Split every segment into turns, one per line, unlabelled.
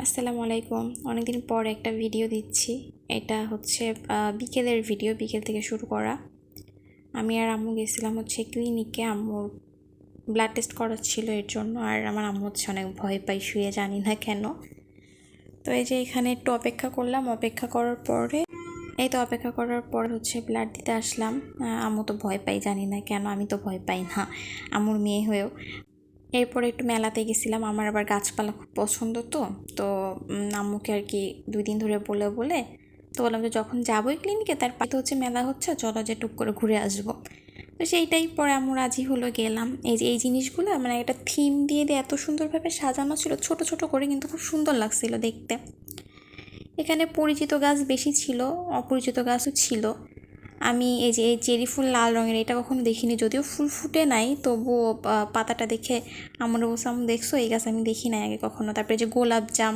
আসসালামু আলাইকুম। অনেকদিন পর একটা ভিডিও দিচ্ছি। এটা হচ্ছে বিকেলের ভিডিও, বিকেল থেকে শুরু করা। আমি আর আম্মু গেছিলাম হচ্ছে ক্লিনিকে, আম্মুর ব্লাড টেস্ট করা ছিল এর জন্য। আর আমার আম্মু হচ্ছে অনেক ভয় পাই শুয়ে, জানি না কেন। তো এই যে এখানে একটু অপেক্ষা করলাম, অপেক্ষা করার পরে অপেক্ষা করার পর হচ্ছে ব্লাড দিতে আসলাম। আম্মু তো ভয় পাই, জানি না কেন, আমি তো ভয় পাই না আম্মুর মেয়ে হয়েও। এরপরে একটু মেলাতে গেছিলাম, আমার আবার গাছপালা খুব পছন্দ। তো আম্মুকে আর কি 2 দিন ধরে বলে বলে তো বললাম যে যখন যাবোই ক্লিনিকে তার পাশে হচ্ছে মেলা হচ্ছে, চলো যে টুক করে ঘুরে আসবো। তো সেইটাই পরে আম্মু রাজি হলো, গেলাম। এই যে এই জিনিসগুলো মানে একটা থিম দিয়ে দিয়ে এত সুন্দরভাবে সাজানো ছিল, ছোট ছোট করে, কিন্তু খুব সুন্দর লাগছিল দেখতে। এখানে পরিচিত গাছ বেশি ছিল, অপরিচিত গাছও ছিল। আমি এই যে এই চেরি ফুল লাল রঙের, এটা কখনো দেখিনি, যদিও ফুল ফুটে নাই, তবুও পাতাটা দেখে আমার অবশ্য আমি দেখছো এই গাছ আমি দেখি নাই আগে কখনো। তারপরে যে গোলাপ জাম,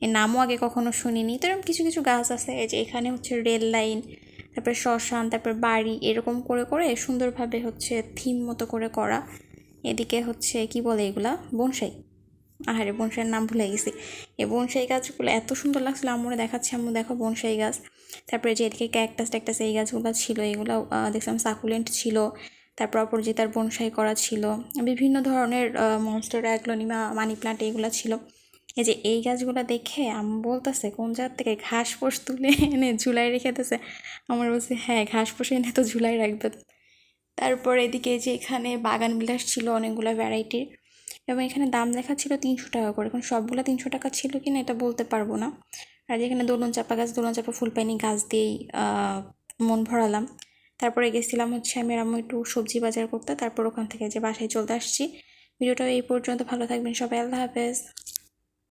এর নামও আগে কখনো শুনিনি। তো এরকম কিছু কিছু গাছ আছে। এই যে এখানে হচ্ছে রেল লাইন, তারপরে শ্মশান, তারপর বাড়ি, এরকম করে করে সুন্দরভাবে হচ্ছে থিম মতো করে করা। এদিকে হচ্ছে কি বলে এগুলা, বনসাই। আহারে, বনসাইয়ের নাম ভুলে গেছি। এই বনসাই গাছগুলো এত সুন্দর লাগছিল, আম্মুরে দেখাচ্ছে, আম্মু দেখো বনসাই গাছ। তারপরে যে এদিকে ক্যাকটাস ট্যাকটাস এই গাছগুলো ছিল, এগুলো দেখলাম সাকুলেন্ট ছিল। তারপর অপরাজিতার বনসাই করা ছিল, বিভিন্ন ধরনের মনস্টেরা, অ্যাগ্লোনিমা, মানি প্লান্ট এগুলো ছিল। এই যে এই গাছগুলো দেখে আম্মু বলতেছে কোন জায়গা থেকে ঘাস ফোস তুলে এনে ঝুলাই রেখে দিতেছে। আমার বলছে হ্যাঁ, ঘাস ফোস এনে তো ঝুলাই রাখবে। তারপর এদিকে যে এখানে বাগান বিলাস ছিল অনেকগুলো ভ্যারাইটির, এবং এখানে দাম লেখা ছিল 300 টাকা করে। এখন সবগুলো 300 টাকা ছিল কিনা এটা বলতে পারবো না। আর যেখানে দোলন চাপা গাছ, দোলন চাপা ফুল পাইনি, গাছ দিয়েই মন ভরালাম। তারপরে গেছিলাম হচ্ছে আমি আর আম্মু একটু সবজি বাজার করতে, তারপর ওখান থেকে যে বাসায় চলতে আসছি। ভিডিওটা এই পর্যন্ত, ভালো থাকবেন সবাই, আল্লাহ হাফেজ।